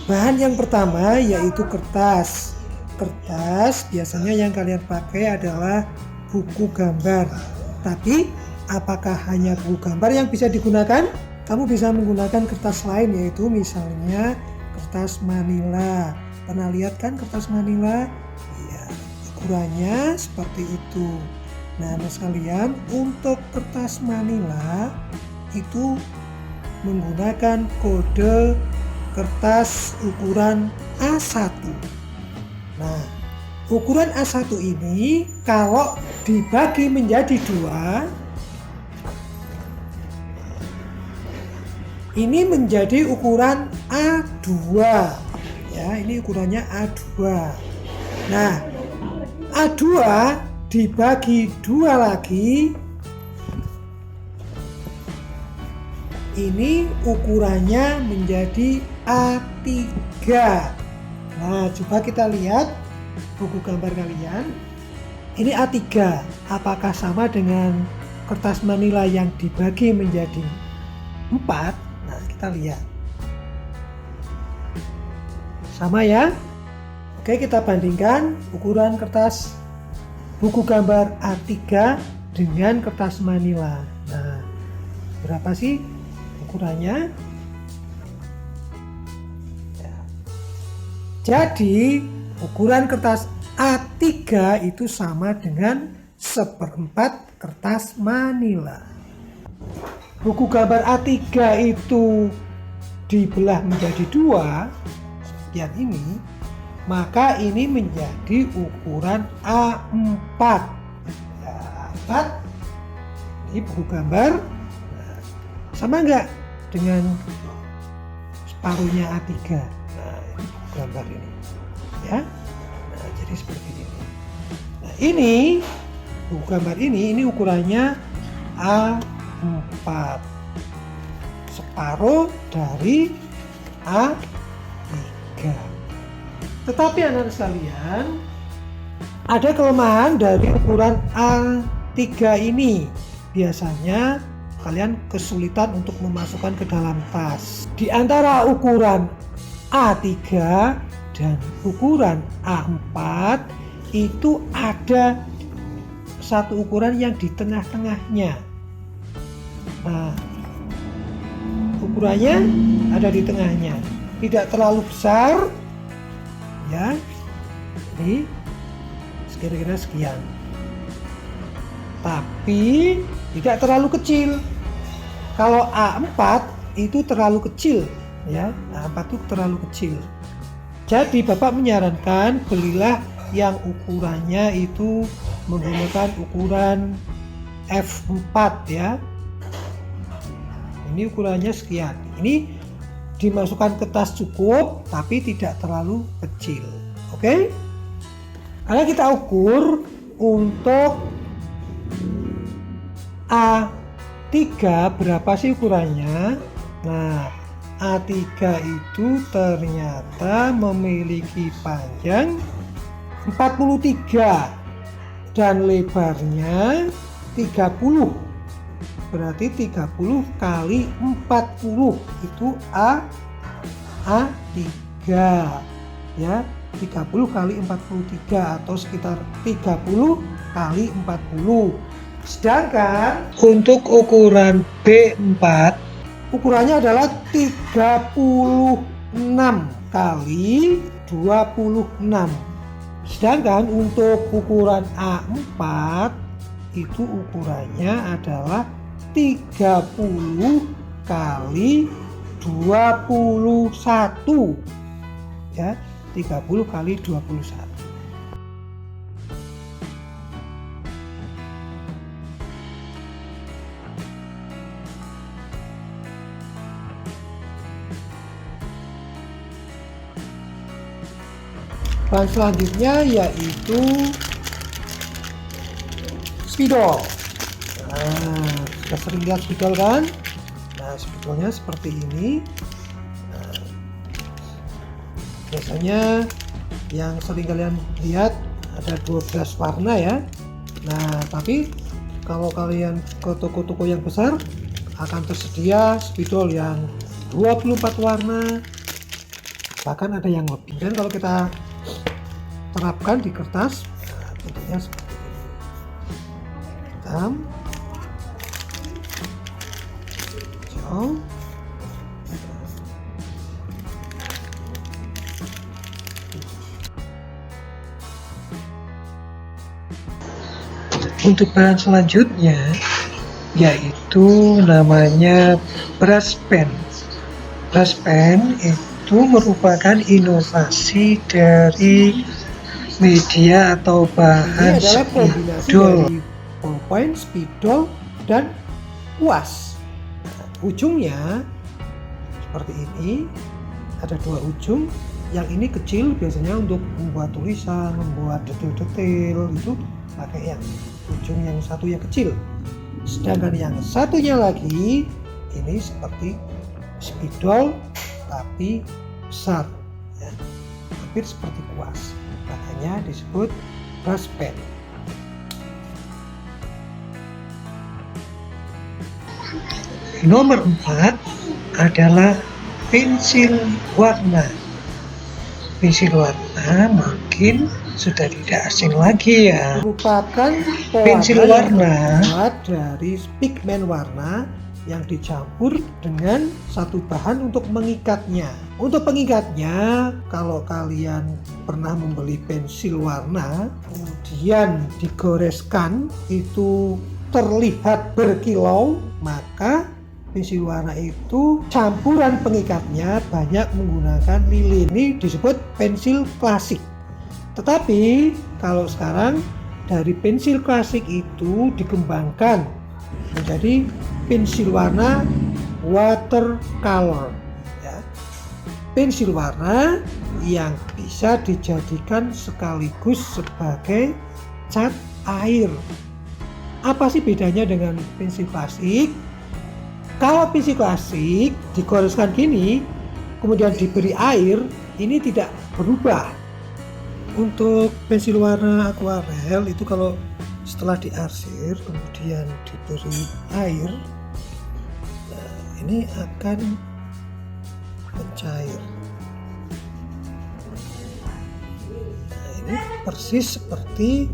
Bahan yang pertama yaitu kertas. Kertas biasanya yang kalian pakai adalah buku gambar. Tapi apakah hanya buku gambar yang bisa digunakan? Kamu bisa menggunakan kertas lain, yaitu misalnya kertas manila. Pernah lihat kan kertas manila? Iya, ukurannya seperti itu. Nah, sekalian, untuk kertas manila itu menggunakan kode kertas ukuran A1. Nah, ukuran A1 ini kalau dibagi menjadi 2, ini menjadi ukuran A2. Ya, ini ukurannya A2. Nah, A2 dibagi 2 lagi, ini ukurannya menjadi A3. Nah, coba kita lihat buku gambar kalian. Ini A3. Apakah sama dengan kertas manila yang dibagi menjadi 4? Nah, kita lihat. Sama ya? Oke, kita bandingkan ukuran kertas buku gambar A3 dengan kertas manila. Nah, berapa sih ukurannya? Jadi ukuran kertas A3 itu sama dengan 1/4 kertas manila. Buku gambar A3 itu dibelah menjadi 2, sekian ini, maka ini menjadi ukuran A4. A4, ini buku gambar. Sama enggak dengan separuhnya A3? Nah, ini buku gambar ini. Ya. Nah, jadi seperti ini. Nah, ini buku gambar ini ukurannya A4. Separuh dari A3. Tetapi anak-anak sekalian, ada kelemahan dari ukuran A3 ini. Biasanya kalian kesulitan untuk memasukkan ke dalam tas. Di antara ukuran A3 dan ukuran A4 itu ada satu ukuran yang di tengah-tengahnya. Nah, ukurannya ada di tengahnya, tidak terlalu besar, ya. Ini kira-kira sekian. Tapi tidak terlalu kecil. Kalau A4 itu terlalu kecil, ya. A4 itu terlalu kecil. Jadi Bapak menyarankan belilah yang ukurannya itu menggunakan ukuran F4, ya. Ini ukurannya sekian. Ini dimasukkan ke tas cukup, tapi tidak terlalu kecil. Oke? Karena kita ukur untuk A3 berapa sih ukurannya? Nah, A3 itu ternyata memiliki panjang 43 dan lebarnya 30. Berarti 30 kali 40 itu A3, ya. 30 kali 43 atau sekitar 30 kali 40. Sedangkan untuk ukuran B4 ukurannya adalah 36 kali 26. Sedangkan untuk ukuran A4 itu ukurannya adalah 30 kali 21, ya, 30 kali 21. Bahan selanjutnya yaitu spidol. Nah, sudah sering lihat spidol kan? Nah, spidolnya seperti ini. Nah, biasanya yang sering kalian lihat ada 12 warna, ya. Nah, tapi kalau kalian ke toko-toko yang besar akan tersedia spidol yang 24 warna, bahkan ada yang lebih. Dan kalau kita terapkan di kertas, nah, bentuknya seperti ini. Hitam, hijau, untuk bahan selanjutnya yaitu namanya brush pen. Brush pen itu merupakan inovasi dari media atau bahan spidol dari ballpoint, spidol, dan kuas. Ujungnya seperti ini, ada dua ujung. Yang ini kecil, biasanya untuk membuat tulisan, membuat detail-detail itu pakai yang ujung yang satu yang kecil. Sedangkan yang satunya lagi ini seperti spidol tapi besar, ya, hampir seperti kuas, makanya disebut brush pen. Nomor 4 adalah pensil warna. Pensil warna mungkin sudah tidak asing lagi ya. Merupakan pensil warna dari pigmen warna yang dicampur dengan satu bahan untuk mengikatnya. Untuk pengikatnya, kalau kalian pernah membeli pensil warna kemudian digoreskan itu terlihat berkilau, maka pensil warna itu campuran pengikatnya banyak menggunakan lilin. Ini disebut pensil klasik. Tetapi kalau sekarang dari pensil klasik itu dikembangkan menjadi pensil warna watercolor, ya. Pensil warna yang bisa dijadikan sekaligus sebagai cat air. Apa sih bedanya dengan pensil klasik? Kalau pensil klasik digoreskan gini, kemudian diberi air, ini tidak berubah. Untuk pensil warna akuarel itu kalau setelah diarsir kemudian diberi air, nah, ini akan mencair. Nah, ini persis seperti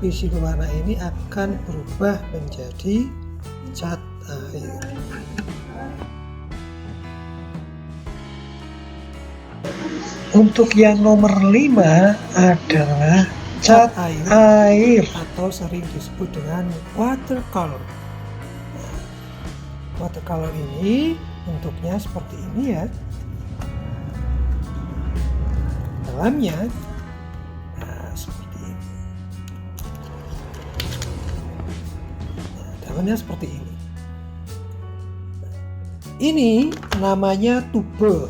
pensil warna ini akan berubah menjadi cat air. Untuk yang nomor 5 adalah cat air atau sering disebut dengan watercolor. Watercolor ini bentuknya seperti ini ya. Dalamnya seperti ini. Dalamnya seperti ini. Ini namanya tube,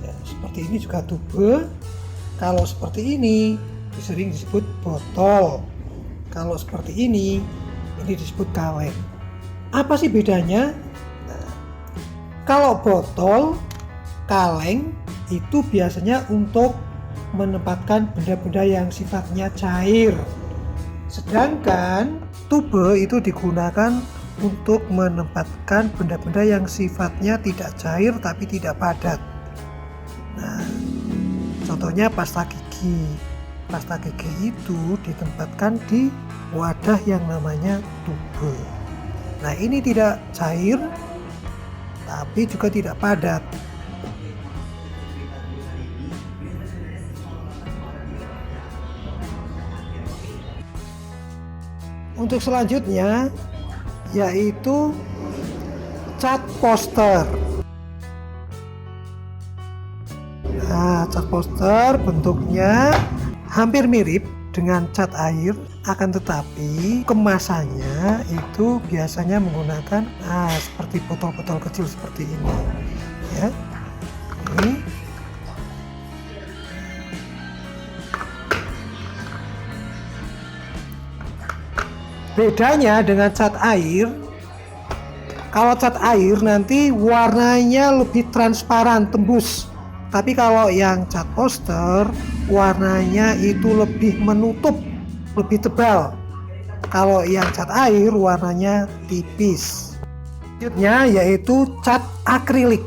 ya, seperti ini juga tube. Kalau seperti ini sering disebut botol. Kalau seperti ini disebut kaleng. Apa sih bedanya? Nah, kalau botol, kaleng itu biasanya untuk menempatkan benda-benda yang sifatnya cair. Sedangkan tube itu digunakan untuk menempatkan benda-benda yang sifatnya tidak cair tapi tidak padat. Nah, contohnya pasta gigi. Pasta gigi itu ditempatkan di wadah yang namanya tube. Nah, ini tidak cair tapi juga tidak padat. Untuk selanjutnya yaitu cat poster. Nah, cat poster bentuknya hampir mirip dengan cat air, akan tetapi kemasannya itu biasanya menggunakan seperti botol-botol kecil seperti ini, ya. Ini bedanya dengan cat air. Kalau cat air nanti warnanya lebih transparan, tembus. Tapi kalau yang cat poster warnanya itu lebih menutup, lebih tebal. Kalau yang cat air warnanya tipis. Selanjutnya yaitu cat akrilik.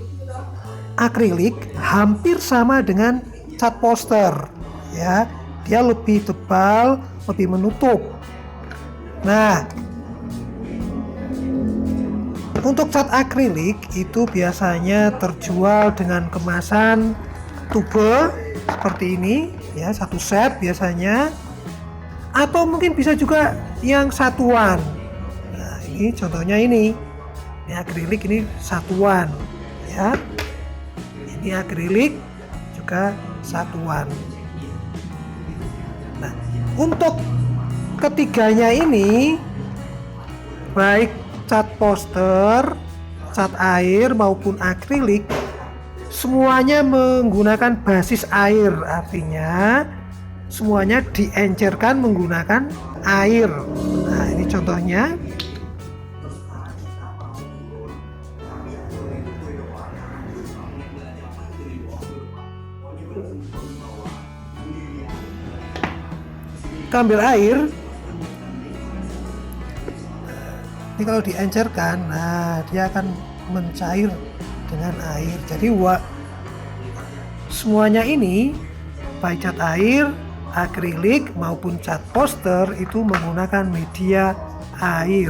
akrilik hampir sama dengan cat poster, ya. Dia lebih tebal, lebih menutup. Nah, untuk cat akrilik itu biasanya terjual dengan kemasan tube seperti ini, ya, satu set biasanya, atau mungkin bisa juga yang satuan. Nah, ini contohnya ini akrilik ini satuan, ya. Ini akrilik juga satuan. Nah, untuk ketiganya ini baik cat poster, cat air maupun akrilik semuanya menggunakan basis air, artinya semuanya diencerkan menggunakan air. Nah, ini contohnya. Kita ambil air. Ini kalau diencerkan, nah dia akan mencair dengan air. Jadi semuanya ini baik cat air, akrilik maupun cat poster itu menggunakan media air.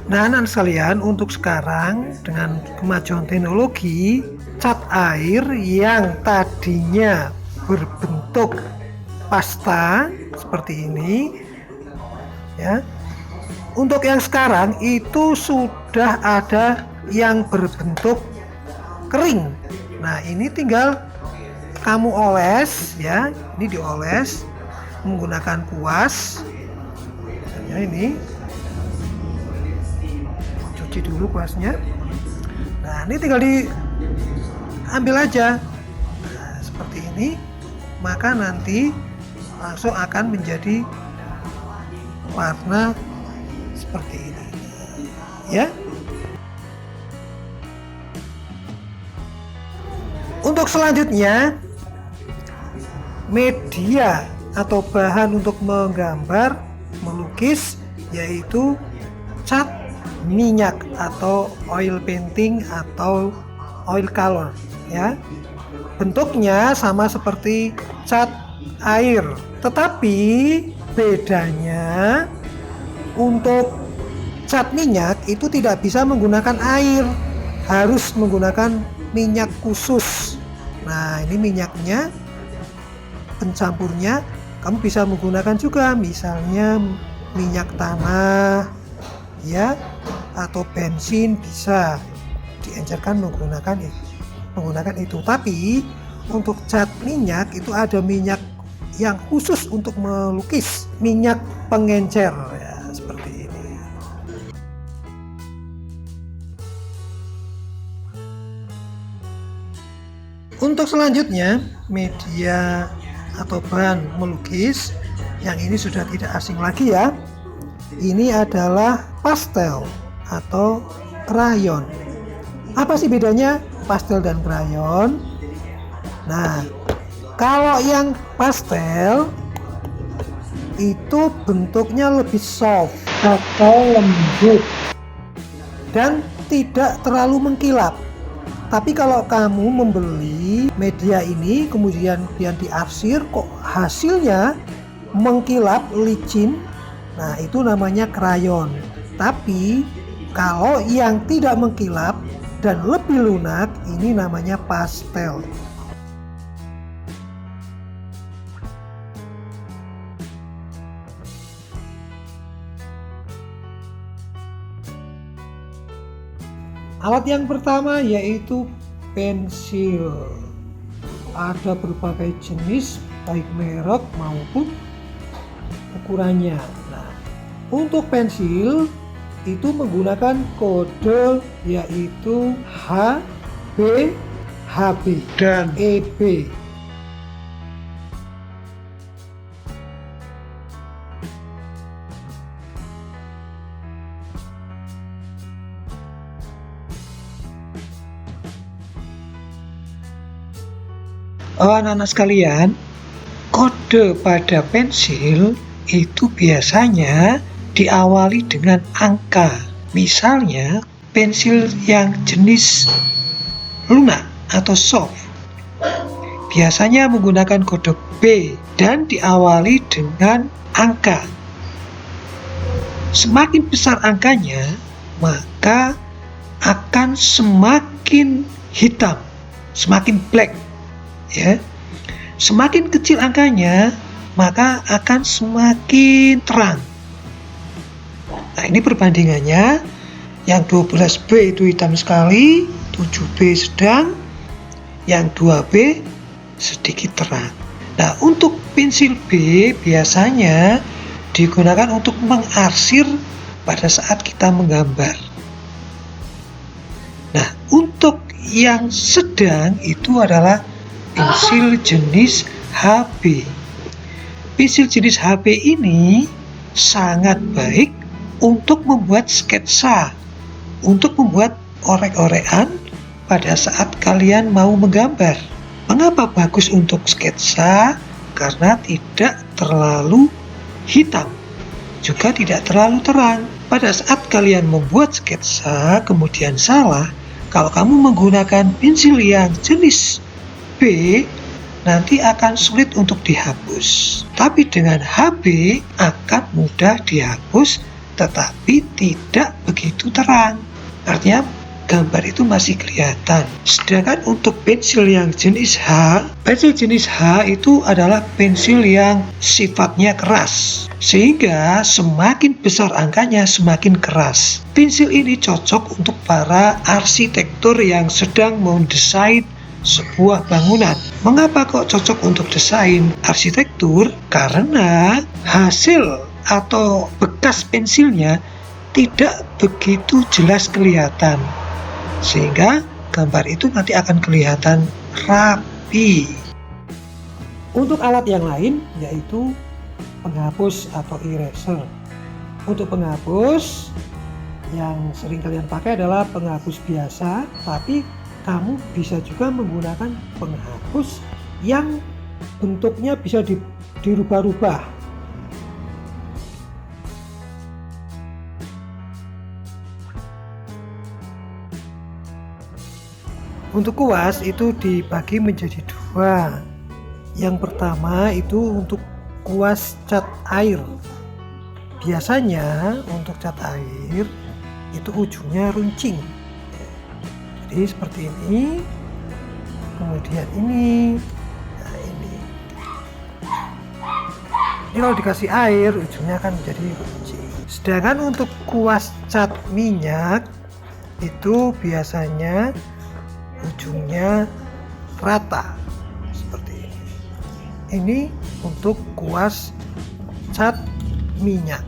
Nah, anak sekalian, untuk sekarang dengan kemajuan teknologi, cat air yang tadinya berbentuk pasta seperti ini, ya, untuk yang sekarang itu sudah ada yang berbentuk kering. Nah, ini tinggal kamu oles, ya, ini dioles menggunakan kuas, ya, ini cuci dulu kuasnya. Nah, ini tinggal diambil aja, nah, seperti ini, maka nanti langsung akan menjadi warna seperti ini, ya. Untuk selanjutnya, media atau bahan untuk menggambar, melukis, yaitu cat minyak atau oil painting atau oil color, ya. Bentuknya sama seperti cat air, tetapi bedanya untuk cat minyak itu tidak bisa menggunakan air, harus menggunakan minyak khusus. Nah, ini minyaknya, pencampurnya kamu bisa menggunakan juga, misalnya minyak tanah, ya, atau bensin, bisa diencerkan menggunakan itu. Tapi untuk cat minyak itu ada minyak yang khusus untuk melukis, minyak pengencer, ya, seperti ini. Untuk selanjutnya, media atau bahan melukis yang ini sudah tidak asing lagi, ya. Ini adalah pastel atau krayon. Apa sih bedanya pastel dan krayon? Nah, kalau yang pastel itu bentuknya lebih soft atau lembut dan tidak terlalu mengkilap. Tapi kalau kamu membeli media ini kemudian diarsir, kok hasilnya mengkilap, licin, nah itu namanya krayon. Tapi kalau yang tidak mengkilap dan lebih lunak, ini namanya pastel. Alat yang pertama yaitu pensil. Ada berbagai jenis, baik merek maupun ukurannya. Nah, untuk pensil itu menggunakan kode yaitu H, B, HB dan EB. Anak-anak sekalian, kode pada pensil itu biasanya diawali dengan angka. Misalnya pensil yang jenis lunak atau soft biasanya menggunakan kode B dan diawali dengan angka. Semakin besar angkanya, maka akan semakin hitam, semakin black, ya. Semakin kecil angkanya, maka akan semakin terang. Nah, ini perbandingannya. Yang 12B itu hitam sekali, 7B sedang, yang 2B sedikit terang. Nah, untuk pensil B biasanya digunakan untuk mengarsir pada saat kita menggambar. Nah, untuk yang sedang itu adalah pensil jenis HB. Pensil jenis HB ini sangat baik untuk membuat sketsa, untuk membuat orek-orekan pada saat kalian mau menggambar. Mengapa bagus untuk sketsa? Karena tidak terlalu hitam, juga tidak terlalu terang. Pada saat kalian membuat sketsa kemudian salah, kalau kamu menggunakan pensil yang jenis B, nanti akan sulit untuk dihapus. Tapi dengan HB akan mudah dihapus, tetapi tidak begitu terang. Artinya gambar itu masih kelihatan. Sedangkan untuk pensil yang jenis H, pensil jenis H itu adalah pensil yang sifatnya keras, sehingga semakin besar angkanya semakin keras. Pensil ini cocok untuk para arsitektur yang sedang mendesain sebuah bangunan. Mengapa kok cocok untuk desain arsitektur? Karena hasil atau bekas pensilnya tidak begitu jelas kelihatan, sehingga gambar itu nanti akan kelihatan rapi. Untuk alat yang lain yaitu penghapus atau eraser. Untuk penghapus yang sering kalian pakai adalah penghapus biasa, tapi kamu bisa juga menggunakan penghapus yang bentuknya bisa dirubah-rubah. Untuk kuas itu dibagi menjadi dua. Yang pertama itu untuk kuas cat air. Biasanya untuk cat air itu ujungnya runcing. Jadi seperti ini. Kemudian ini. Nah, ini kalau dikasih air ujungnya akan menjadi runcing. Sedangkan untuk kuas cat minyak itu biasanya ujungnya rata seperti ini. Ini untuk kuas cat minyak.